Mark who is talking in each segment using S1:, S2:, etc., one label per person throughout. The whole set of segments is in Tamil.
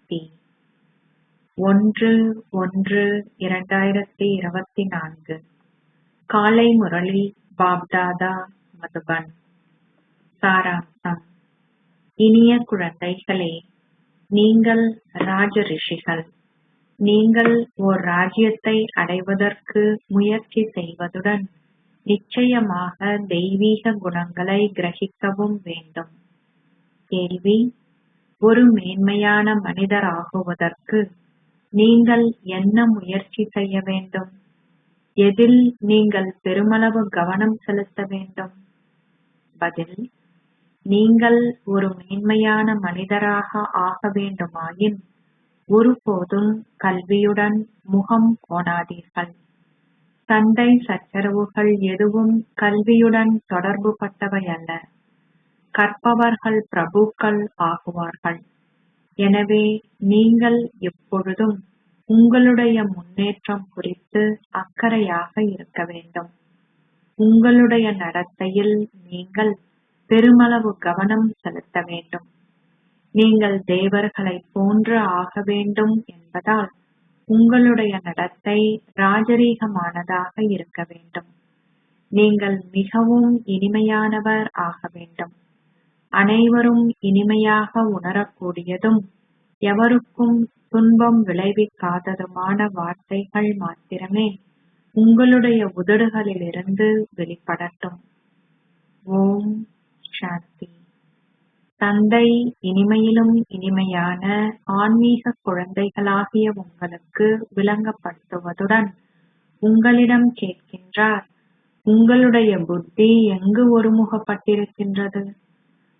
S1: சாந்தி 1-1-2024 காலை முரளி பாப்தாதா மதுபன். சாராம்சம். இனிய குழந்தைகளே, நீங்கள் ராஜ ரிஷிகள். நீங்கள் ஓர் ராஜ்யத்தை அடைவதற்கு முயற்சி செய்வதுடன் நிச்சயமாக தெய்வீக குணங்களை கிரகிக்கவும் வேண்டும். கேள்வி: ஒரு மேன்மையான மனிதர் ஆகுவதற்கு நீங்கள் என்ன முயற்சி செய்ய வேண்டும்? எதில் நீங்கள் பெருமளவு கவனம் செலுத்த வேண்டும்? பதில்: நீங்கள் ஒரு மேன்மையான மனிதராக ஆக வேண்டுமாயின் ஒருபோதும் கல்வியுடன் முகம் கோணாதீர்கள். சண்டை சச்சரவுகள் எதுவும் கல்வியுடன் தொடர்பு பட்டவை அல்ல. கற்பவர்கள் பிரபுக்கள் ஆகுவார்கள். எனவே நீங்கள் எப்பொழுதும் உங்களுடைய முன்னேற்றம் குறித்து அக்கறையாக இருக்க வேண்டும். உங்களுடைய நடத்தையில் நீங்கள் பெருமளவு கவனம் செலுத்த வேண்டும். நீங்கள் தேவர்களைப் போன்று ஆக வேண்டும் என்பதால் உங்களுடைய நடத்தை ராஜரீகமானதாக இருக்க வேண்டும். நீங்கள் மிகவும் இனிமையானவர் ஆக வேண்டும். அனைவரும் இனிமையாக உணரக்கூடியதும் எவருக்கும் துன்பம் விளைவிக்காததுமான வார்த்தைகள் மாத்திரமே உங்களுடைய உதடுகளிலிருந்து வெளிப்படட்டும். ஓம் சாந்தி. தந்தை இனிமையிலும் இனிமையான ஆன்மீக குழந்தைகளாகிய உங்களுக்கு விளங்கப்படுத்துவதுடன் உங்களிடம் கேட்கின்றார், உங்களுடைய புத்தி எங்கு ஒருமுகப்பட்டிருக்கின்றது?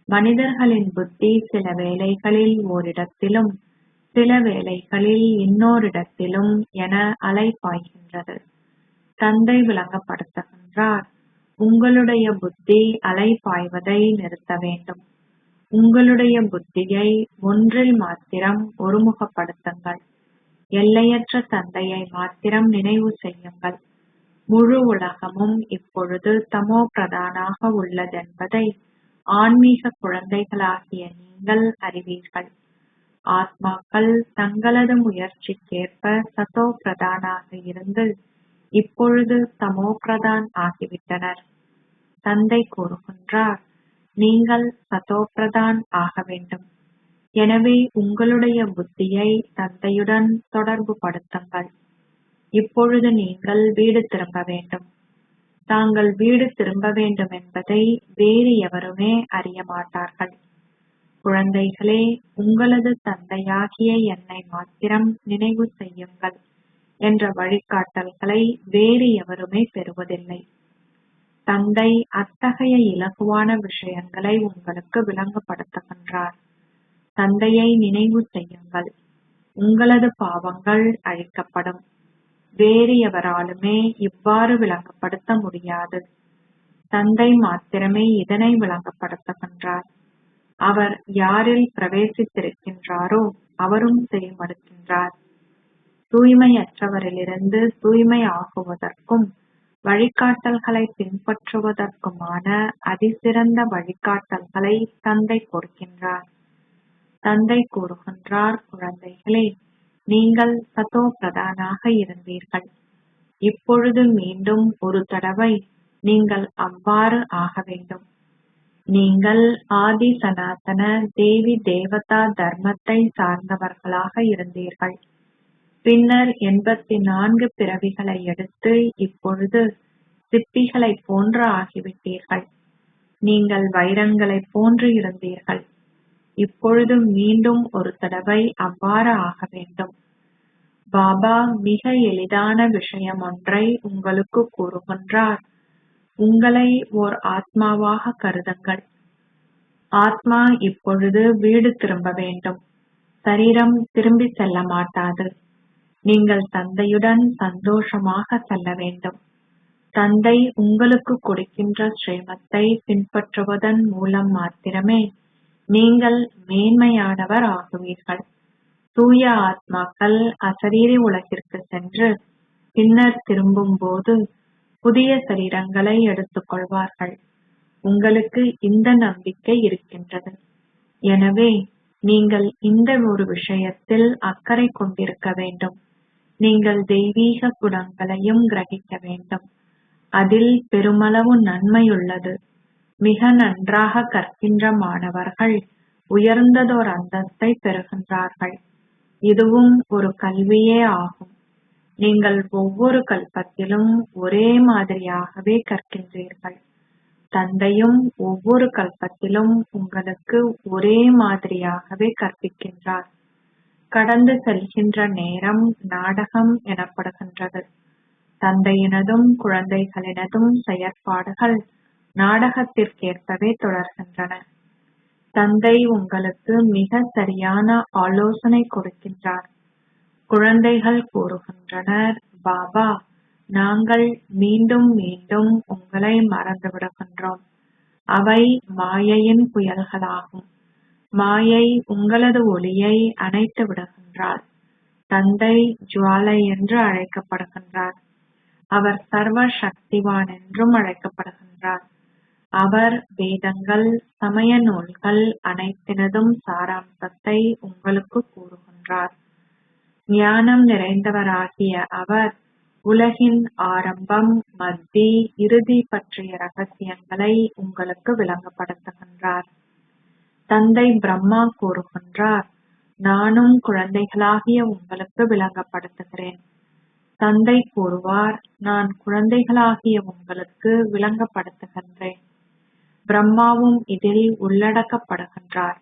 S1: மனிதர்களின் புத்தி சில வேளைகளில் ஓரிடத்திலும் சில வேளைகளில் இன்னோரிடத்திலும் என அலைபாய்கின்றது. தந்தை விளங்கப்படுத்துகின்றார், உங்களுடைய புத்தி அலைபாய்வதை நிறுத்த வேண்டும். உங்களுடைய புத்தியை ஒன்றில் மாத்திரம் ஒருமுகப்படுத்துங்கள். எல்லையற்ற தந்தையை மாத்திரம் நினைவு செய்யுங்கள். முழு உலகமும் இப்பொழுது தமோ பிரதானாக உள்ளதென்பதை ஆன்மீக குழந்தைகளாகிய நீங்கள் அறிவீர்கள். ஆத்மாக்கள் தங்களது முயற்சிக்கேற்ப சதோ பிரதானாக இருந்து இப்பொழுது தமோ பிரதான் ஆகிவிட்டனர். தந்தை கூறுகின்றார், நீங்கள் சதோ பிரதான் ஆக வேண்டும். எனவே உங்களுடைய புத்தியை தந்தையுடன் தொடர்பு படுத்துங்கள். இப்பொழுது நீங்கள் வீடு திரும்ப வேண்டும். தாங்கள் வீடு திரும்ப வேண்டும் என்பதை வேறு எவருமே அறிய மாட்டார்கள். குழந்தைகளே, உங்களது தந்தையாகிய என்னை மாத்திரம் நினைவு செய்யுங்கள் என்ற வழிகாட்டல்களை வேறு எவருமே பெறுவதில்லை. தந்தை அத்தகைய இலகுவான விஷயங்களை உங்களுக்கு விளங்கப்படுத்துகின்றார். தந்தையை நினைவு செய்யுங்கள். உங்களது பாவங்கள் அழிக்கப்படும். வேறு எவராலுமே இவ்வாறு விளங்கப்படுத்த முடியாது. தந்தை மாத்திரமே இதனை விளங்கப்படுத்துகின்றார். அவர் யாரில் பிரவேசித்திருக்கின்றாரோ அவரும் செறிமடுக்கின்றார். தூய்மையற்றவரிலிருந்து தூய்மை ஆகுவதற்கும் வழிகாட்டல்களை பின்பற்றுவதற்குமான அதிசிறந்த வழிகாட்டல்களை தந்தை கொடுக்கின்றார். தந்தை கூறுகின்றார், குழந்தைகளே, நீங்கள் சதோ பிரதானாக இருந்தீர்கள். இப்பொழுது மீண்டும் ஒரு தடவை நீங்கள் அவ்வாறு ஆக வேண்டும். நீங்கள் ஆதி சனாதன தேவி தேவதா தர்மத்தை சார்ந்தவர்களாக இருந்தீர்கள். பின்னர் 84 பிறவிகளை எடுத்து இப்பொழுது சிப்பிகளைப் போன்று ஆகிவிட்டீர்கள். நீங்கள் வைரங்களைப் போன்று இருந்தீர்கள். இப்பொழுது மீண்டும் ஒரு தடவை அவ்வாறு ஆக வேண்டும். பாபா மிக எளிதான விஷயம் ஒன்றை உங்களுக்கு கூறுகின்றார். உங்களை ஓர் ஆத்மாவாக கருதுங்கள். ஆத்மா இப்பொழுது வீடு திரும்ப வேண்டும். சரீரம் திரும்பி செல்ல மாட்டாது. நீங்கள் தந்தையுடன் சந்தோஷமாக செல்ல வேண்டும். தந்தை உங்களுக்கு கொடுக்கின்ற ஸ்ரீமத்தை பின்பற்றுவதன் மூலம் மாத்திரமே நீங்கள் மேன்மையானவர் ஆகுவீர்கள். தூய ஆத்மாக்கள் அசரீரி உலகிற்கு சென்று பின்னர் திரும்பும் போது புதிய சரீரங்களை எடுத்துக் கொள்வார்கள். உங்களுக்கு இந்த நம்பிக்கை இருக்கின்றது. எனவே நீங்கள் இந்த ஒரு விஷயத்தில் அக்கறை கொண்டிருக்க வேண்டும். நீங்கள் தெய்வீக குணங்களையும் கிரகிக்க வேண்டும். அதில் பெருமளவு நன்மையுள்ளது. மிக நன்றாக கற்கின்ற மாணவர்கள் உயர்ந்ததோர் அந்தஸ்தை பெறுகின்றார்கள். இதுவும் ஒரு கல்வியே ஆகும். நீங்கள் ஒவ்வொரு கல்பத்திலும் ஒரே மாதிரியாகவே கற்கின்றீர்கள். தந்தையும் ஒவ்வொரு கல்பத்திலும் உங்களுக்கு ஒரே மாதிரியாகவே கற்பிக்கின்றார். கடந்து செல்கின்ற நேரம் நாடகம் எனப்படுகின்றது. தந்தையினதும் குழந்தைகளினதும் செயற்பாடுகள் நாடகத்திற்கேற்பவே தொடர்கின்றன. தந்தை உங்களுக்கு மிக சரியான ஆலோசனை கொடுக்கின்றார். குழந்தைகள் கூறுகின்றனர், பாபா, நாங்கள் மீண்டும் மீண்டும் உங்களை மறந்துவிடுகின்றோம். அவை மாயையின் புயல்களாகும். மாயை உங்களது ஒளியை அணைத்து விடுகின்றார். தந்தை ஜுவாலை என்று அழைக்கப்படுகின்றார். அவர் சர்வ சக்திவான் என்றும் அழைக்கப்படுகின்றார். அவர் வேதங்கள், சமய நூல்கள் அனைத்தினதும் சாராம்சத்தை உங்களுக்கு கூறுகின்றார். ஞானம் நிறைந்தவராகிய அவர் உலகின் ஆரம்பம், மத்தி, இறுதி பற்றிய ரகசியங்களை உங்களுக்கு விளங்கப்படுத்துகின்றார். தந்தை பிரம்மா கூறுகின்றார், நானும் குழந்தைகளாகிய உங்களுக்கு விளங்கப்படுத்துகிறேன். தந்தை கூறுவார், நான் குழந்தைகளாகிய உங்களுக்கு விளங்கப்படுத்துகின்றேன். பிரம்மாவும் இதில் உள்ளடக்கப்படுகின்றார்.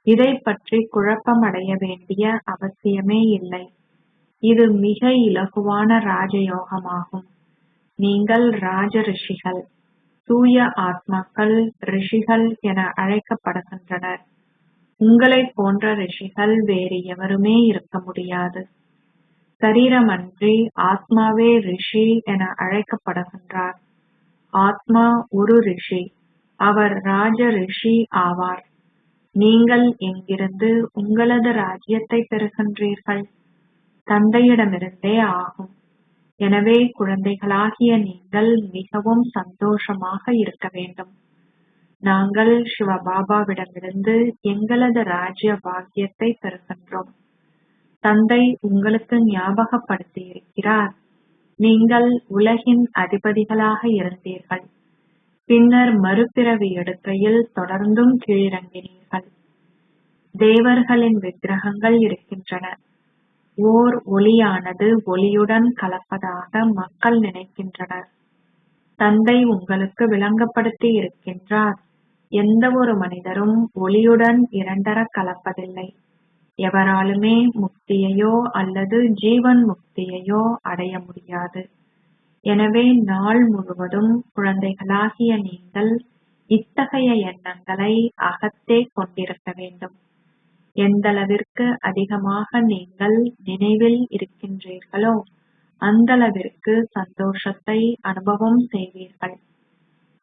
S1: இதை பற்றி குழப்பமடைய வேண்டிய அவசியமே இல்லை. இது மிக இலகுவான ராஜயோகமாகும். நீங்கள் ராஜ ரிஷிகள், தூய ஆத்மாக்கள் ரிஷிகள் என அழைக்கப்படுகின்றனர். உங்களைப் போன்ற ரிஷிகள் வேறு எவருமே இருக்க முடியாது. சரீரமன்றி ஆத்மாவே ரிஷி என அழைக்கப்படுகின்றார். ஆத்மா ஒரு ரிஷி. அவர் ராஜ ரிஷி ஆவார். நீங்கள் எங்கிருந்து உங்களது ராஜ்யத்தை பெறுகின்றீர்கள்? தந்தையிடமிருந்தே ஆகும். எனவே குழந்தைகளாகிய நீங்கள் மிகவும் சந்தோஷமாக இருக்க வேண்டும். நாங்கள் சிவபாபாவிடமிருந்து எங்களது ராஜ்ய பாக்கியத்தை பெறுகின்றோம். தந்தை உங்களுக்கு ஞாபகப்படுத்தி இருக்கிறார், நீங்கள் உலகின் அதிபதிகளாக இருந்தீர்கள். பின்னர் மறுபிறவி எடுக்கையில் தொடர்ந்தும் கீழிறங்கினீர்கள். தேவர்களின் விக்கிரகங்கள் இருக்கின்றன. ஓர் ஒளியானது ஒளியுடன் கலப்பதாக மக்கள் நினைக்கின்றனர். தந்தை உங்களுக்கு விளங்கப்படுத்தி இருக்கின்றார், எந்த ஒரு மனிதரும் ஒளியுடன் இரண்டர கலப்பதில்லை. எவராலுமே முக்தியையோ அல்லது ஜீவன் முக்தியையோ அடைய முடியாது. எனவே நாள் முழுவதும் குழந்தைகளாகிய நீங்கள் இத்தகைய எண்ணங்களை அகத்தே கொண்டிருக்க வேண்டும். எந்தளவிற்கு அதிகமாக நீங்கள் நினைவில் இருக்கின்றீர்களோ அந்தளவிற்கு சந்தோஷத்தை அனுபவம் செய்வீர்கள்.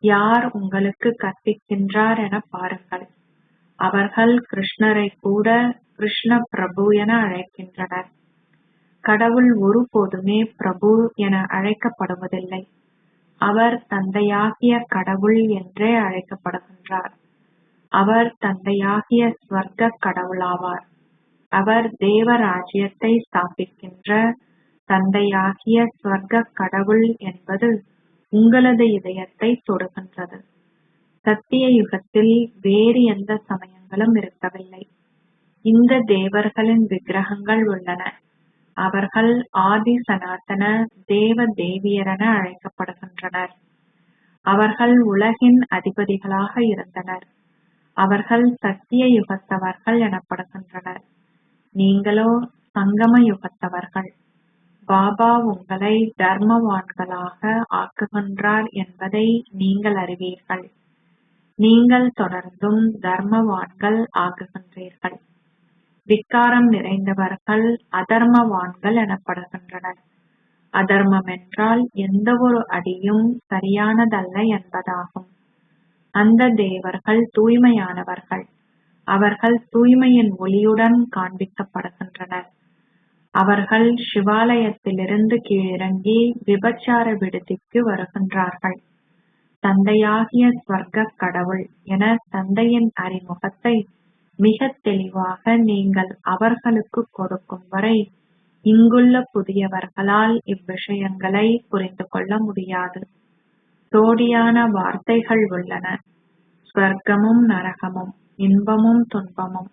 S1: யார் உங்களுக்கு கற்பிக்கின்றார் என பாருங்கள். அவர்கள் கிருஷ்ணரை கூட கிருஷ்ண பிரபு என அழைக்கின்றனர். கடவுள் ஒருபோதுமே பிரபு என அழைக்கப்படுவதில்லை. அவர் தந்தையாகிய கடவுள் என்றே அழைக்கப்படுகின்றார். அவர் தந்தையாகிய ஸ்வர்க்க கடவுளாவார். அவர் தேவராஜ்யத்தை ஸ்தாபிக்கின்ற தந்தையாகிய ஸ்வர்க்க கடவுள் என்பது உங்களது இதயத்தை தொடுகின்றது. சத்திய யுகத்தில் வேறு எந்த சமயங்களும் இருக்கவில்லை. இந்த தேவர்களின் விக்கிரகங்கள் உள்ளன. அவர்கள் ஆதி சனாதன தேவ தேவியரென அழைக்கப்படுகின்றனர். அவர்கள் உலகின் அதிபதிகளாக இருந்தனர். அவர்கள் சத்திய யுகத்தவர்கள் எனப்படுகின்றனர். நீங்களோ சங்கம யுகத்தவர்கள். பாபா உங்களை தர்மவான்களாக ஆக்குகின்றார் என்பதை நீங்கள் அறிவீர்கள். நீங்கள் தொடர்ந்தும் தர்மவான்கள் ஆகுகின்றீர்கள். விக்காரம் நிறைந்தவர்கள் அதர்மவான்கள் எனப்படுகின்றனர். அதர்மம் என்றால் எந்த ஒரு அடியும் சரியானதல்ல என்பதாகும். அந்த தேவர்கள் தூய்மையானவர்கள். அவர்கள் தூய்மையின் ஒளியுடன் காண்பிக்கப்படுகின்றனர். அவர்கள் சிவாலயத்திலிருந்து கீழிறங்கி விபச்சார விடுதிக்கு வருகின்றார்கள். தந்தையாகிய ஸ்வர்க்க கடவுள் என தந்தையின் அறிமுகத்தை மிக தெளிவாக நீங்கள் அவர்களுக்கு கொடுக்கும் வரை இங்குள்ள புதியவர்களால் இவ்விஷயங்களை புரிந்து கொள்ள முடியாது. சோடியான வார்த்தைகள் உள்ளன. ஸ்வர்க்கமும் நரகமும், இன்பமும் துன்பமும்.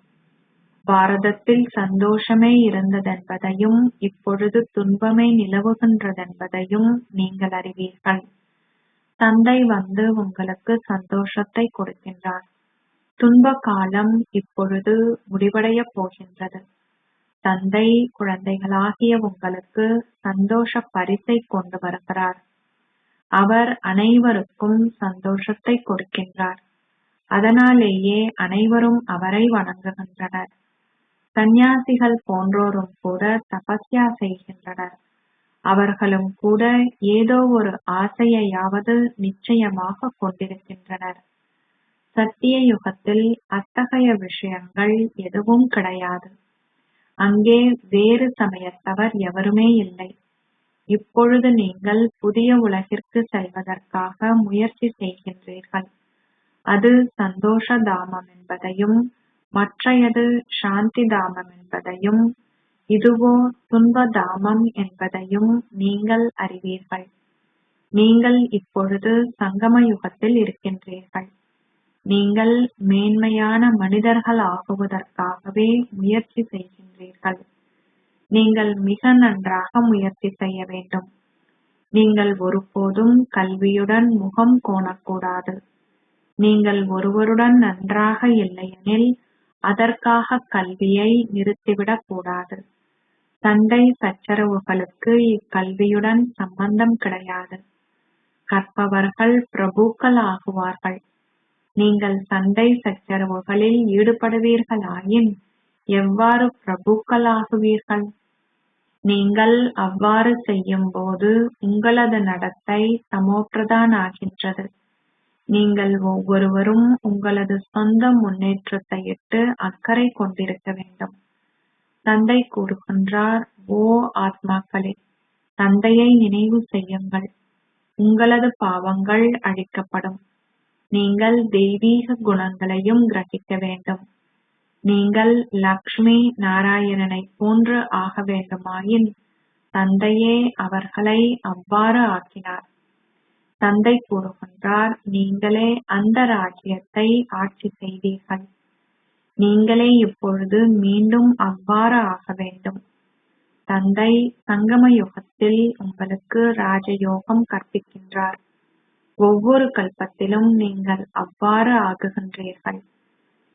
S1: பாரதத்தில் சந்தோஷமே இருந்ததென்பதையும் இப்பொழுது துன்பமே நிலவுகின்றதென்பதையும் நீங்கள் அறிவீர்கள். தந்தை வந்து உங்களுக்கு சந்தோஷத்தை கொடுக்கின்றார். துன்ப காலம் இப்பொழுது முடிவடையப் போகின்றது. தந்தை குழந்தைகளாகிய உங்களுக்கு சந்தோஷ பரிசை கொண்டு வருகிறார். அவர் அனைவருக்கும் சந்தோஷத்தை கொடுக்கின்றார். அதனாலேயே அனைவரும் அவரை வணங்குகின்றனர். சந்நியாசிகள் போன்றோரும் கூட தபஸ்யா செய்கின்றனர். அவர்களும் கூட ஏதோ ஒரு ஆசையையாவது நிச்சயமாக கொண்டிருக்கின்றனர். சத்திய யுகத்தில் அத்தகைய விஷயங்கள் எதுவும் கிடையாது. அங்கே வேறு சமயத்தவர் எவருமே இல்லை. இப்பொழுது நீங்கள் புதிய உலகிற்கு செல்வதற்காக முயற்சி செய்கின்றீர்கள். அது சந்தோஷ தாமம் என்பதையும் மற்றையது சாந்தி தாமம் என்பதையும் இதுவோ துன்ப தாமம் என்பதையும் நீங்கள் அறிவீர்கள். நீங்கள் இப்பொழுது சங்கம யுகத்தில் இருக்கின்றீர்கள். நீங்கள் மேன்மையான மனிதர்கள் ஆகுவதற்காகவே முயற்சி செய்கின்றீர்கள். நீங்கள் மிக நன்றாக முயற்சி செய்ய வேண்டும். நீங்கள் ஒருபோதும் கல்வியுடன் முகம் கோணக்கூடாது. நீங்கள் ஒருவருடன் நன்றாக இல்லையெனில் அதற்காக கல்வியை நிறுத்திவிடக் கூடாது. சண்டை சச்சரவுகளுக்கு இக்கல்வியுடன் சம்பந்தம் கிடையாது. கற்பவர்கள் பிரபுக்கள் ஆகுவார்கள். நீங்கள் சண்டை சச்சரவுகளில் ஈடுபடுவீர்களாயின் எவ்வாறு பிரபுக்கள் ஆகுவீர்கள்? நீங்கள் அவ்வாறு செய்யும் போது உங்களது நடத்தை சமோப்பிரதான் ஆகின்றது. நீங்கள் ஒவ்வொருவரும் உங்களது சொந்த முன்னேற்றத்தையிட்டு அக்கறை கொண்டிருக்க வேண்டும். தந்தை கூறுகின்றார், ஓ ஆத்மாக்களே, தந்தையை நினைவு செய்யுங்கள். உங்களது பாவங்கள் அழிக்கப்படும். நீங்கள் தெய்வீக குணங்களையும் கிரகிக்க வேண்டும். நீங்கள் லக்ஷ்மி நாராயணனை போன்று ஆக வேண்டுமாயின் தந்தையே அவர்களை அவ்வாறு ஆக்கினார். தந்தை கூறுகின்றார், நீங்களே அந்த ராஜ்யத்தை ஆட்சி செய்தீர்கள். நீங்களே இப்பொழுது மீண்டும் அவ்வாறு ஆக வேண்டும். தந்தை சங்கம யுகத்தில் உங்களுக்கு ராஜயோகம் கற்பிக்கின்றார். ஒவ்வொரு கல்பத்திலும் நீங்கள் அவ்வாறு ஆகுகின்றீர்கள்.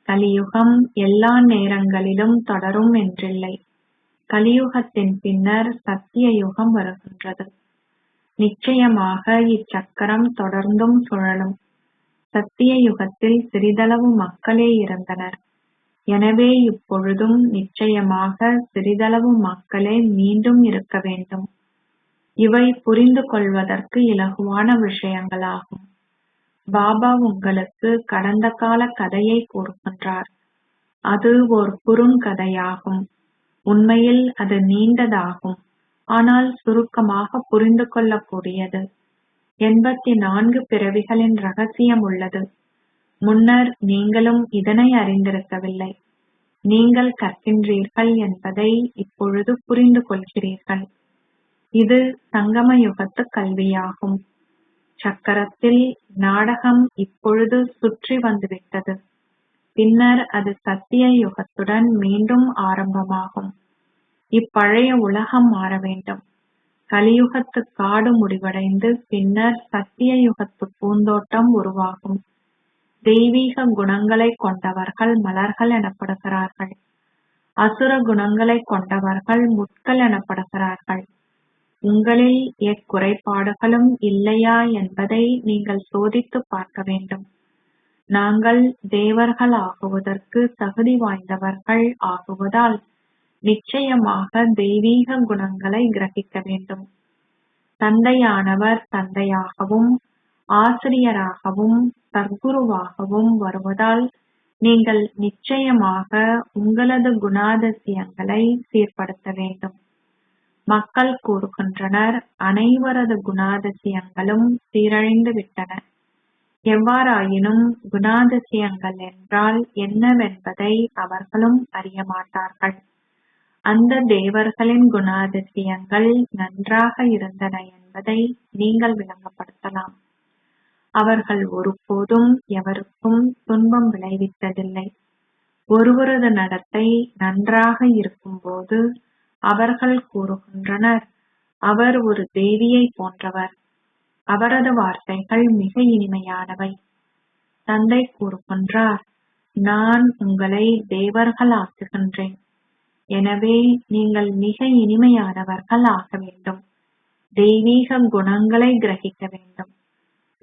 S1: கலியுகம் எல்லா நேரங்களிலும் தொடரும் என்றில்லை. கலியுகத்தின் பின்னர் சத்திய யுகம் வருகின்றது. நிச்சயமாக இச்சக்கரம் தொடர்ந்தும் சுழலும். சத்திய யுகத்தில் சிறிதளவு மக்களே இருந்தனர். எனவே இப்பொழுதும் நிச்சயமாக சிறிதளவு மக்களே மீண்டும் இருக்க வேண்டும். இவை புரிந்து கொள்வதற்கு இலகுவான விஷயங்களாகும். பாபா உங்களுக்கு கடந்த கால கதையை கூறுகின்றார். அது ஒரு குறுங்கதையாகும். உண்மையில் அது நீண்டதாகும், ஆனால் சுருக்கமாக புரிந்து கொள்ளக்கூடியது. 84 பிறவிகளின் ரகசியம் உள்ளது. முன்னர் நீங்களும் இதனை அறிந்திருக்கவில்லை. நீங்கள் கற்கின்றீர்கள் என்பதை இப்பொழுது புரிந்து கொள்கிறீர்கள். இது சங்கம யுகத்து கல்வியாகும். சக்கரத்தில் நாடகம் இப்பொழுது சுற்றி வந்துவிட்டது. பின்னர் அது சத்திய யுகத்துடன் மீண்டும் ஆரம்பமாகும். இப்பழைய உலகம் மாற வேண்டும். கலியுகத்து காடு முடிவடைந்து பின்னர் சத்திய யுகத்து பூந்தோட்டம் உருவாகும். தெய்வீக குணங்களை கொண்டவர்கள் மலர்கள் எனப்படுகிறார்கள். அசுர குணங்களை கொண்டவர்கள் முட்கள் எனப்படுகிறார்கள். உங்களில் எக்குறைபாடுகளும் இல்லையா என்பதை நீங்கள் சோதித்து பார்க்க வேண்டும். நாங்கள் தேவர்கள் ஆகுவதற்கு தகுதி வாய்ந்தவர்கள் ஆகுவதால் நிச்சயமாக தெய்வீக குணங்களை கிரகிக்க வேண்டும். தந்தையானவர் தந்தையாகவும் ஆசிரியராகவும் சர்க்குருவாகவும் வருவதால் நீங்கள் நிச்சயமாக உங்களது குணாதிசயங்களை சீர்படுத்த வேண்டும். மக்கள் கூறுகின்றனர், அனைவரது குணாதிசயங்களும் சீரழிந்து விட்டன. எவ்வாறாயினும் குணாதிசயங்கள் என்றால் என்னவென்பதை அவர்களும் அறியமாட்டார்கள். அந்த தேவர்களின் குணாதிசயங்கள் நன்றாக இருந்தன என்பதை நீங்கள் விளங்கப்படுத்தலாம். அவர்கள் ஒருபோதும் எவருக்கும் துன்பம் விளைவித்ததில்லை. ஒருவரது நடத்தை நன்றாக இருக்கும்போது அவர்கள் கூறுகின்றனர், அவர் ஒரு தேவியை போன்றவர். அவரது வார்த்தைகள் மிக இனிமையானவை. தந்தை கூறுகின்றார், நான் உங்களை தேவர்கள் ஆக்குகின்றேன். எனவே நீங்கள் மிக இனிமையானவர்கள் ஆக வேண்டும். தெய்வீக குணங்களை கிரகிக்க வேண்டும்.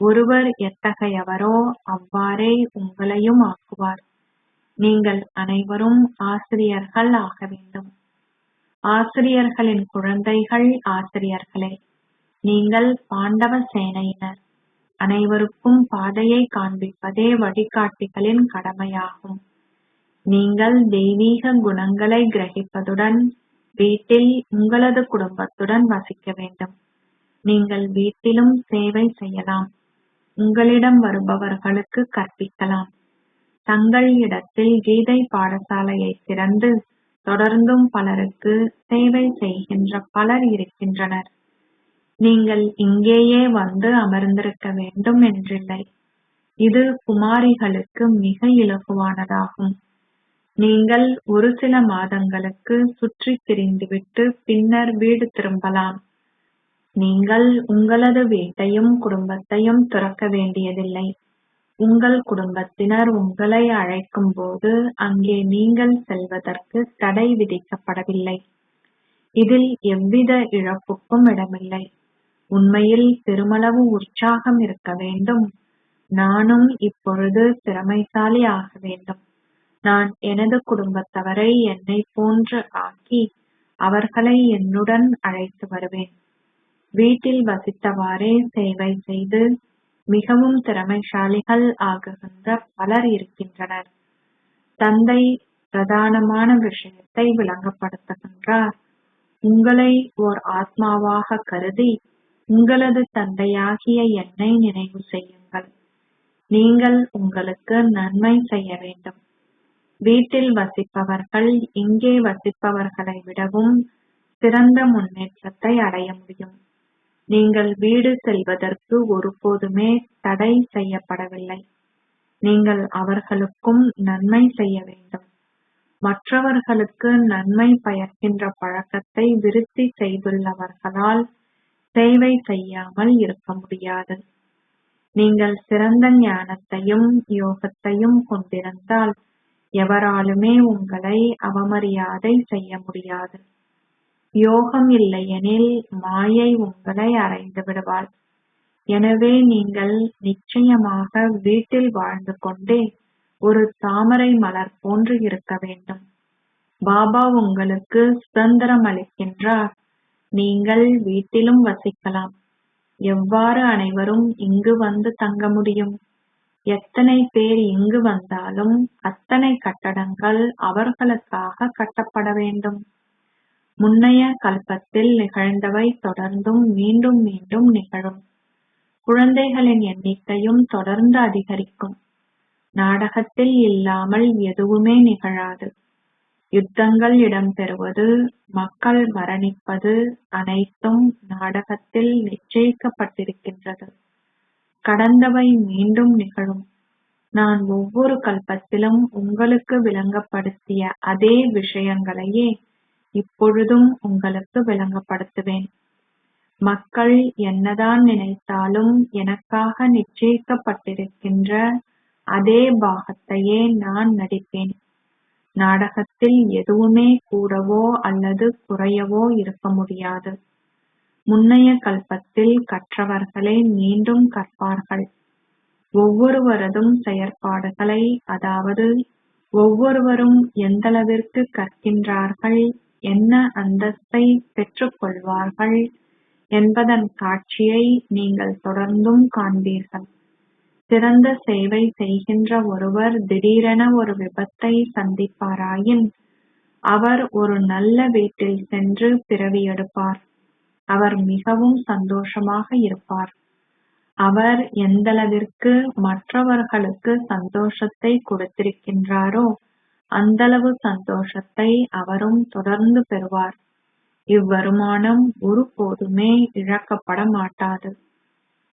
S1: ஒருவர் எத்தகையவரோ அவ்வாறே உங்களையும் ஆக்குவார். நீங்கள் அனைவரும் ஆசிரியர்கள் ஆக வேண்டும். ஆசிரியர்களின் குழந்தைகள் ஆசிரியர்களே. நீங்கள் பாண்டவ சேனையினர். அனைவருக்கும் பாதையை காண்பிப்பதே வழிகாட்டிகளின் கடமையாகும். நீங்கள் தெய்வீக குணங்களை கிரகிப்பதுடன் வீட்டில் உங்களது குடும்பத்துடன் வசிக்க வேண்டும். நீங்கள் வீட்டிலும் சேவை செய்யலாம். உங்களிடம் வருபவர்களுக்கு கற்பிக்கலாம். தங்கள் இடத்தில் கீதை பாடசாலையை திறந்து தொடர்ந்தும் பலருக்கு சேவை செய்கின்ற பலர் இருக்கின்றனர். நீங்கள் இங்கேயே வந்து அமர்ந்திருக்க வேண்டும் என்றில்லை. இது குமாரிகளுக்கு மிக இலகுவானதாகும். நீங்கள் ஒரு சில மாதங்களுக்கு சுற்றித் திரிந்துவிட்டு பின்னர் வீடு திரும்பலாம். நீங்கள் உங்களது வீட்டையும் குடும்பத்தையும் துறக்க வேண்டியதில்லை. உங்கள் குடும்பத்தினர் உங்களை அழைக்கும் போது அங்கே நீங்கள் செல்வதற்கு தடை விதிக்கப்படவில்லை. இதில் எவ்வித இழப்புக்கும் இடமில்லை. உண்மையில் பெருமளவு உற்சாகம் இருக்க வேண்டும். நானும் இப்பொழுது திறமைசாலி ஆக வேண்டும். நான் எனது குடும்பத்தவரை என்னை போன்று ஆக்கி அவர்களை என்னுடன் அழைத்து வருவேன். வீட்டில் வசித்தவாறே சேவை செய்து மிகவும் திறமைசாலிகள் ஆகுகின்ற பலர் இருக்கின்றனர். தந்தை பிரதானமான விஷயத்தை விளங்கப்படுத்துகின்றார். உங்களை ஓர் ஆத்மாவாக கருதி உங்களது தந்தையாகிய என்னை நினைவு செய்யுங்கள். நீங்கள் உங்களுக்கு நன்மை செய்ய வேண்டும். வீட்டில் வசிப்பவர்கள் இங்கே வசிப்பவர்களை விடவும் சிறந்த முன்னேற்றத்தை அடைய முடியும். நீங்கள் வீடு செல்வதற்கு ஒருபோதுமே தடை செய்யப்படவில்லை. நீங்கள் அவர்களுக்கும் நன்மை செய்ய வேண்டும். மற்றவர்களுக்கு நன்மை பயக்கின்ற பழக்கத்தை விருத்தி செய்துள்ளவர்களால் சேவை செய்யாமல் இருக்க முடியாது. நீங்கள் சிறந்த ஞானத்தையும் யோகத்தையும் கொண்டிருந்தால் எவராலுமே உங்களை அவமரியாதை செய்ய முடியாது. யோகம் இல்லையெனில் மாயை உங்களை அறைந்து விடுவாள். எனவே நீங்கள் நிச்சயமாக வீட்டில் வாழ்ந்து கொண்டே ஒரு தாமரை மலர் போன்று இருக்க வேண்டும். பாபா உங்களுக்கு சுதந்திரம் அளிக்கின்றார். நீங்கள் வீட்டிலும் வசிக்கலாம். எவ்வாறு அனைவரும் இங்கு வந்து தங்க முடியும்? எத்தனை பேர் இங்கு வந்தாலும் அத்தனை கட்டடங்கள் அவர்களுக்காக கட்டப்பட வேண்டும். முன்னைய கல்பத்தில் நிகழ்ந்தவை தொடர்ந்தும் மீண்டும் மீண்டும் நிகழும். குழந்தைகளின் எண்ணிக்கையும் தொடர்ந்து அதிகரிக்கும். நாடகத்தில் இல்லாமல் எதுவுமே நிகழாது. யுத்தங்கள் இடம்பெறுவது, மக்கள் மரணிப்பது அனைத்தும் நாடகத்தில் நிச்சயிக்கப்பட்டிருக்கின்றது. கடந்தவை மீண்டும் நிகழும். நான் ஒவ்வொரு கல்பத்திலும் உங்களுக்கு விளங்கப்படுத்திய அதே விஷயங்களையே இப்பொழுதும் உங்களுக்கு விளங்கப்படுத்துவேன். மக்கள் என்னதான் நினைத்தாலும் எனக்காக நிச்சயிக்கப்பட்டிருக்கின்ற அதே பாகத்தையே நான் நடிப்பேன். நாடகத்தில் எதுவுமே கூடவோ அல்லது குறையவோ இருக்க முடியாது. முன்னைய கல்பத்தில் கற்றவர்களே மீண்டும் கற்பார்கள். ஒவ்வொருவரதும் செயற்பாடுகளை, அதாவது ஒவ்வொருவரும் எந்தளவிற்கு கற்கின்றார்கள், என்ன அந்தஸ்தை பெற்றுக் கொள்வார்கள் என்பதன் காட்சியை நீங்கள் தொடர்ந்தும் காண்பீர்கள். சிறந்த சேவை செய்கின்ற ஒருவர் திடீரென ஒரு விபத்தை சந்திப்பாராயின் அவர் ஒரு நல்ல வீட்டில் சென்று பிறவி எடுப்பார். அவர் மிகவும் சந்தோஷமாக இருப்பார். அவர் எந்தளவிற்கு மற்றவர்களுக்கு சந்தோஷத்தை கொடுத்திருக்கின்றாரோ அந்தளவு சந்தோஷத்தை அவரும் தொடர்ந்து பெறுவார். இவ்வருமானம் ஒருபோதுமே இழக்கப்பட மாட்டாது.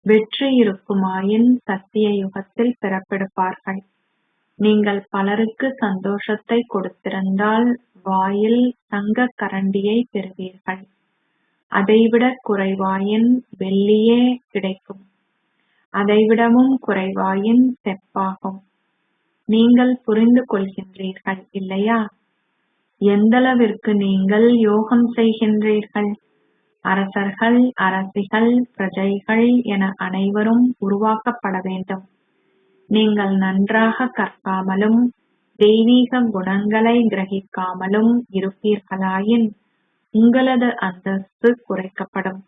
S1: வெற்றி இருக்குமாயின் சத்திய யுகத்தில் பிறப்பெடுப்பார்கள். நீங்கள் பலருக்கு சந்தோஷத்தை கொடுத்திருந்தால் வாயில் தங்கக் கரண்டியை பெறுவீர்கள். அதைவிட குறைவாயின் வெள்ளியே கிடைக்கும். அதைவிடவும் குறைவாயின் செப்பாகும். நீங்கள் புரிந்து கொள்கின்றீர்கள் இல்லையா? எந்தளவிற்கு நீங்கள் யோகம் செய்கின்றீர்கள்? அரசர்கள், அரசிகள், பிரஜைகள் என அனைவரும் உருவாக்கப்பட வேண்டும். நீங்கள் நன்றாக கற்காமலும் தெய்வீக குணங்களை கிரகிக்காமலும் இருப்பீர்களாயின் உங்களது அந்தஸ்து குறைக்கப்படும்.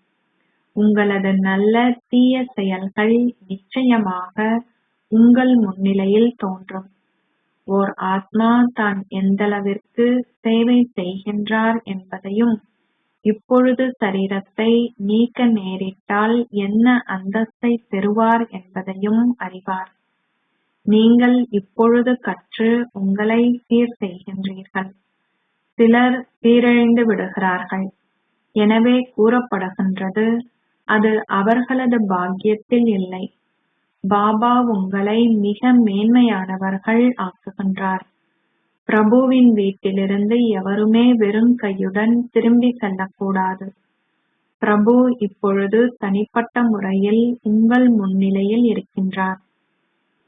S1: உங்களது நல்ல தீய செயல்கள் நிச்சயமாக உங்கள் முன்னிலையில் தோன்றும். ஓர் ஆத்மா தான் எந்தளவிற்கு சேவை செய்கின்றார் என்பதையும் இப்பொழுது சரீரத்தை நீக்க நேரிட்டால் என்ன அந்தஸ்தை பெறுவார் என்பதையும் அறிவார். நீங்கள் இப்பொழுது கற்று உங்களை சீர் செய்கின்றீர்கள். சிலர் சீரழிந்து விடுகிறார்கள். எனவே கூறப்படுகின்றது, அது அவர்களது பாக்கியத்தில் இல்லை. பாபா உங்களை மிக மேன்மையானவர்கள் ஆக்குகின்றார். பிரபுவின் வீட்டிலிருந்து எவருமே வெறும் கையுடன் திரும்பி செல்லக்கூடாது. பிரபு இப்பொழுது தனிப்பட்ட முறையில் உங்கள் முன்னிலையில் இருக்கின்றார்.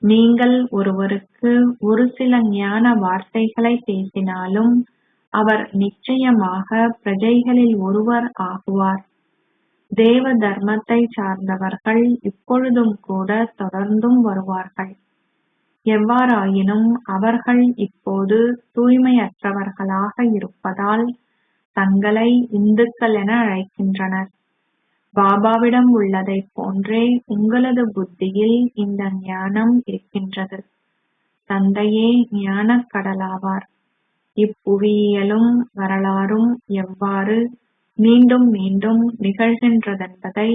S1: நீங்கள் ஒருவருக்கு ஒரு சில ஞான வார்த்தைகளை பேசினாலும் அவர் நிச்சயமாக பிரஜைகளில் ஒருவர் ஆகுவார். தேவ தர்மத்தை சார்ந்தவர்கள் இப்பொழுதும் கூட தொடர்ந்தும் வருவார்கள். எவ்வாறாயினும் அவர்கள் இப்போது தூய்மையற்றவர்களாக இருப்பதால் தங்களை இந்துக்கள் என அழைக்கின்றனர். பாபாவிடம் உள்ளதைப் போன்றே உங்களது புத்தியில் இந்த ஞானம் இருக்கின்றது. தந்தையே ஞானக் கடலாவார். இப்புவியியலும் வரலாறும் எவ்வாறு மீண்டும் மீண்டும் நிகழ்கின்றதென்பதை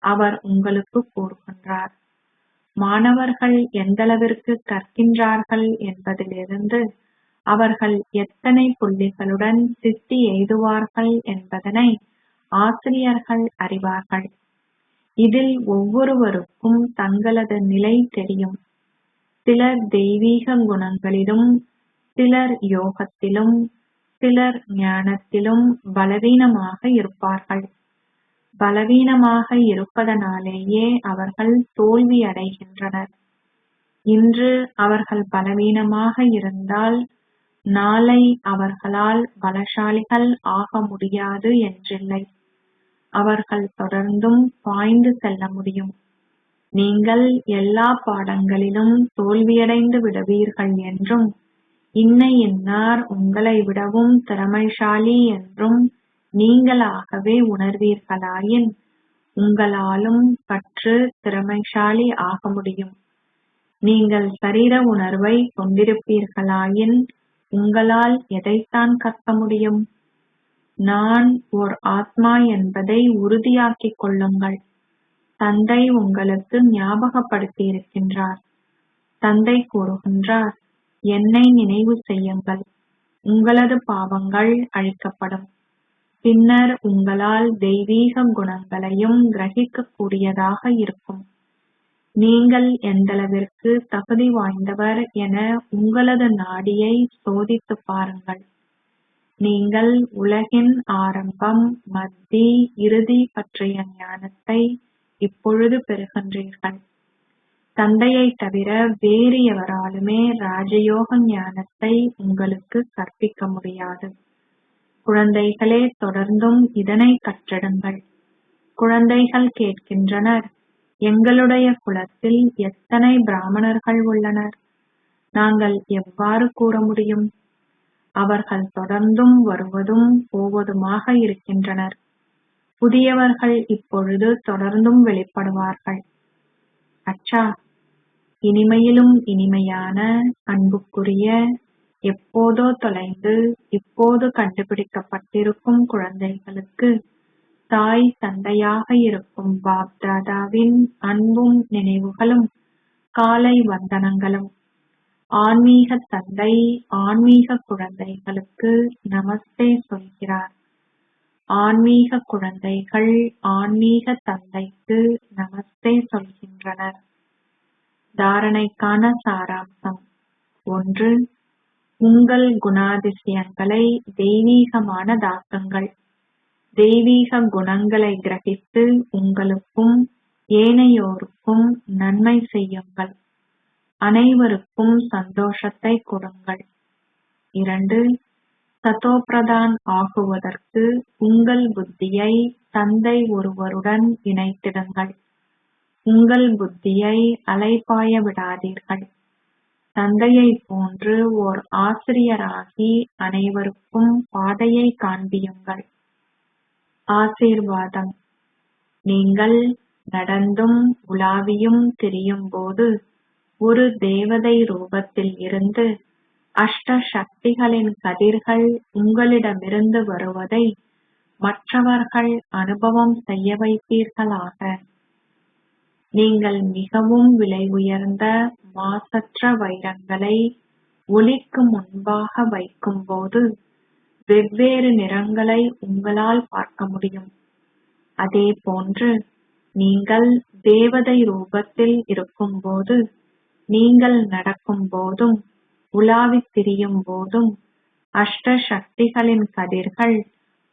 S1: அவர் உங்களுக்கு கூறுகின்றார். மாணவர்கள் எந்தளவிற்கு கற்கின்றார்கள் என்பதிலிருந்து அவர்கள் எத்தனை புள்ளிகளுடன் சித்தி எய்துவார்கள் என்பதனை ஆசிரியர்கள் அறிவார்கள். இதில் ஒவ்வொருவருக்கும் தங்களது நிலை தெரியும். சிலர் தெய்வீக குணங்களிலும், சிலர் யோகத்திலும், சிலர் ஞானத்திலும் பலவீனமாக இருப்பார்கள். பலவீனமாக இருப்பதனாலேயே அவர்கள் தோல்வி அடைகின்றனர். இன்று அவர்கள் பலவீனமாக இருந்தால் நாளை அவர்களால் பலசாலிகள் ஆக முடியாது என்றில்லை. அவர்கள் தொடர்ந்தும் பாய்ந்து செல்ல முடியும். நீங்கள் எல்லா பாடங்களிலும் தோல்வியடைந்து விடுவீர்கள் என்றும், இன்னார் உங்களை விடவும் திறமைசாலி என்றும் நீங்களாகவே உணர்வீர்களாயின் உங்களாலும் கற்று திறமைசாலி ஆக முடியும். நீங்கள் சரீர உணர்வை கொண்டிருப்பீர்களாயின் உங்களால் எதைத்தான் கற்க முடியும்? நான் ஓர் ஆத்மா என்பதை உறுதியாக்கிக் கொள்ளுங்கள். தந்தை உங்களுக்கு ஞாபகப்படுத்தியிருக்கின்றார். தந்தை கூறுகின்றார், என்னை நினைவு செய்யுங்கள், உங்களது பாவங்கள் அழிக்கப்படும். பின்னர் உங்களால் தெய்வீக குணங்களையும் கிரகிக்கக் கூடியதாக இருக்கும். நீங்கள் எந்தளவிற்கு தகுதி வாய்ந்தவர் என உங்களது நாடியை சோதித்துப் பாருங்கள். நீங்கள் உலகின் ஆரம்பம், மத்தி, இறுதி பற்றிய ஞானத்தை இப்பொழுது பெறுகின்றீர்கள். தந்தையைத் தவிர வேறு எவராலுமே ராஜயோக ஞானத்தை உங்களுக்கு கற்பிக்க முடியாது. குழந்தைகளே, தொடர்ந்தும் இதனை கற்றிடுங்கள். குழந்தைகள் கேட்கின்றனர், எங்களுடைய குலத்தில் எத்தனை பிராமணர்கள் உள்ளனர்? நாங்கள் எவ்வாறு கூற முடியும்? அவர்கள் தொடர்ந்தும் வருவதும் போவதுமாக இருக்கின்றனர். புதியவர்கள் இப்பொழுது தொடர்ந்தும் வெளிப்படுவார்கள். அச்சா, இனிமையிலும் இனிமையான அன்புக்குரிய, எப்போதோ தொலைந்து இப்போது கண்டுபிடிக்கப்பட்டிருக்கும் குழந்தைகளுக்கு தாய் தந்தையாக இருக்கும் பாப் தாதாவின் அன்பும் நினைவுகளும் காலை வந்தனங்களும். ஆன்மீக தந்தை ஆன்மீக குழந்தைகளுக்கு நமஸ்தே சொல்கிறார். ஆன்மீக குழந்தைகள் ஆன்மீக தந்தைக்கு நமஸ்தே சொல்கின்றனர். தாரணைக்கான சாராம்சம். 1. உங்கள் குணாதிசயங்களை தெய்வீகமானதாக்குங்கள். தெய்வீக குணங்களை கிரகித்து உங்களுக்கும் ஏனையோருக்கும் நன்மை செய்யுங்கள். அனைவருக்கும் சந்தோஷத்தை கொடுங்கள். 2. சதோபிரதான் ஆகுவதற்கு உங்கள் புத்தியை தந்தை ஒருவருடன் இணைத்திடுங்கள். உங்கள் புத்தியை அலைபாய விடாதீர்கள். தந்தையைப் போன்று ஓர் ஆசிரியராகி அனைவருக்கும் பாதையை காண்பியுங்கள். ஆசீர்வாதம். நீங்கள் நடந்தும் உலாவியும் திரியும்போது ஒரு தேவதை ரூபத்தில் இருந்து அஷ்ட சக்திகளின் கதிர்கள் உங்களிடமிருந்து வருவதை மற்றவர்கள் அனுபவம் செய்ய வைப்பீர்களாக. நீங்கள் மிகவும் விலை உயர்ந்த மாசற்ற வைரங்களை ஒளிக்கு முன்பாக வைக்கும்போது வெவ்வேறு நிறங்களை உங்களால் பார்க்க முடியும். அதே போன்று நீங்கள் தேவதை ரூபத்தில் இருக்கும்போது, நீங்கள் நடக்கும் போதும் உலாவித் திரியும் போதும் அஷ்ட சக்திகளின் கதிர்கள்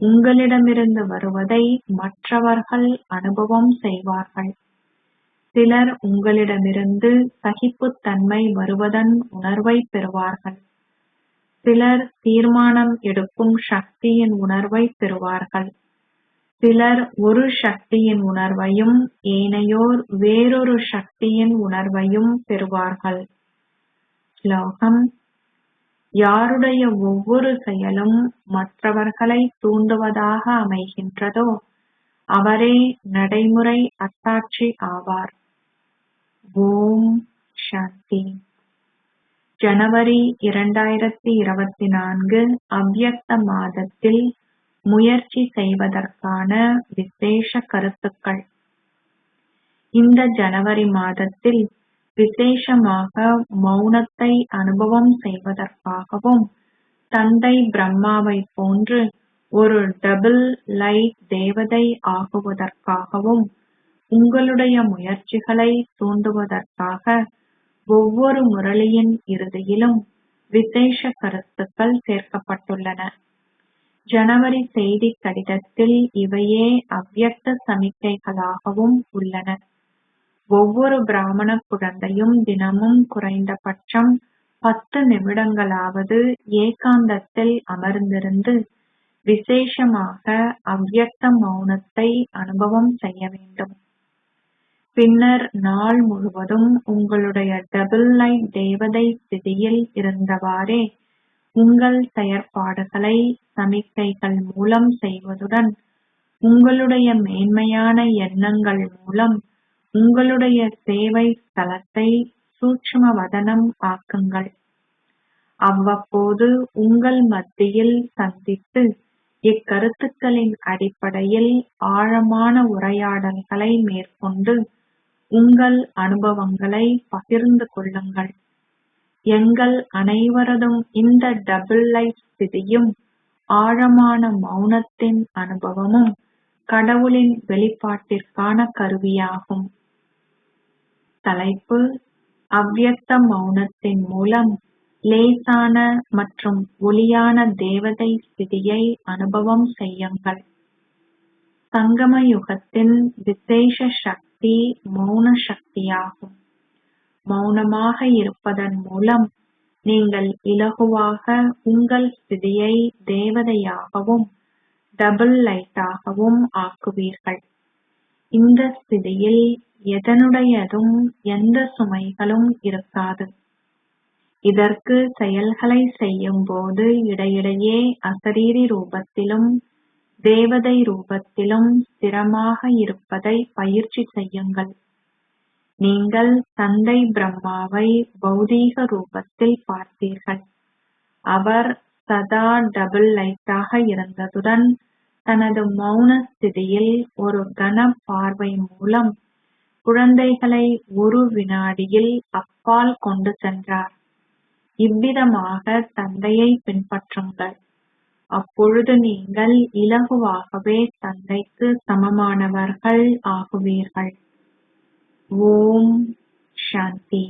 S1: உங்களிடமிருந்து வருவதை மற்றவர்கள் அனுபவம் செய்வார்கள். சிலர் உங்களிடமிருந்து சகிப்புத்தன்மை வருவதன் உணர்வைப் பெறுவார்கள். சிலர் தீர்மானம் எடுக்கும் சக்தியின் உணர்வைப் பெறுவார்கள். சிலர் ஒரு சக்தியின் உணர்வையும் ஏனையோர் வேறொரு சக்தியின் உணர்வையும் பெறுவார்கள். ஸ்லோகம். யாருடைய ஒவ்வொரு செயலும் மற்றவர்களை தூண்டுவதாக அமைகின்றதோ அவரே நடைமுறை அத்தாட்சி ஆவார். ஓம் சாந்தி. ஜனவரி 2024 அவ்யக்த மாதத்தில் முயற்சி செய்வதற்கான விசேஷ கருத்துக்கள். இந்த ஜனவரி மாதத்தில் விசேஷமாக மௌனத்தை அனுபவம் செய்வதற்காகவும் தந்தை பிரம்மாவைப் போன்று ஒரு டபுள் லைட் தேவதை ஆகுவதற்காகவும் உங்களுடைய முயற்சிகளை தூண்டுவதற்காக ஒவ்வொரு முரளியின் இறுதியிலும் விசேஷ கருத்துக்கள் சேர்க்கப்பட்டுள்ளன. ஜனவரி செய்தி கடிதத்தில் இவையே அவ்யக்த சமிக்கைகளாகவும் உள்ளன. ஒவ்வொரு பிராமண குழந்தையும் தினமும் குறைந்தபட்சம் 10 நிமிடங்களாவது ஏகாந்தத்தில் அமர்ந்திருந்து விசேஷமாக அவ்யக்த மௌனத்தை அனுபவம் செய்ய வேண்டும். பின்னர் நாள் முழுவதும் உங்களுடைய டபுள் லைட் தேவதை ஸ்திதியில் இருந்தவாறே உங்கள் செயற்பாடுகளை சமிக்கைகள் மூலம் செய்வதுடன் உங்களுடைய மேன்மையான எண்ணங்கள் மூலம் உங்களுடைய சேவை ஸ்தலத்தை சூட்சும வதனம் ஆக்குங்கள். அவ்வப்போது உங்கள் மத்தியில் சந்தித்து இக்கருத்துக்களின் அடிப்படையில் ஆழமான உரையாடல்களை மேற்கொண்டு உங்கள் அனுபவங்களை பகிர்ந்து கொள்ளுங்கள். எங்கள் அனைவரதும் இந்த டபுள் லைட் ஸ்திதியும் ஆழமான மௌனத்தின் அனுபவமும் கடவுளின் வெளிப்பாட்டிற்கான கருவியாகும். தலைப்பு. அவ்யக்த மௌனத்தின் மூலம் லேசான மற்றும் ஒளியான தேவதை ஸ்திதியை அனுபவம் செய்யுங்கள். சங்கம யுகத்தின் விசேஷ சக்தி மௌன சக்தியாகும். மௌனமாக இருப்பதன் மூலம் நீங்கள் இலகுவாக உங்கள் ஸ்திதியை தேவதையாகவும் டபுள் லைட்டாகவும் ஆக்குவீர்கள். இந்த ஸ்திதியில் எதனுடையதும் எந்த சுமைகளும் இருக்காது. இதற்கு செயல்களை செய்யும் போது இடையிடையே அசரீரி ரூபத்திலும் தேவதை ரூபத்திலும் ஸ்திரமாக இருப்பதை பயிற்சி செய்யுங்கள். நீங்கள் தந்தை பிரம்மாவை பௌதீக ரூபத்தில் பார்த்தீர்கள். அவர் சதா டபுள் லைட்டாக இருந்ததுடன் தனது மௌன ஸ்திதியில் ஒரு கன பார்வை மூலம் குழந்தைகளை ஒரு வினாடியில் அப்பால் கொண்டு சென்றார். இவ்விதமாக தந்தையை பின்பற்றுங்கள். அப்பொழுது நீங்கள் இலகுவாகவே தந்தைக்கு சமமானவர்கள் ஆகுவீர்கள். ஓம் சாந்தி.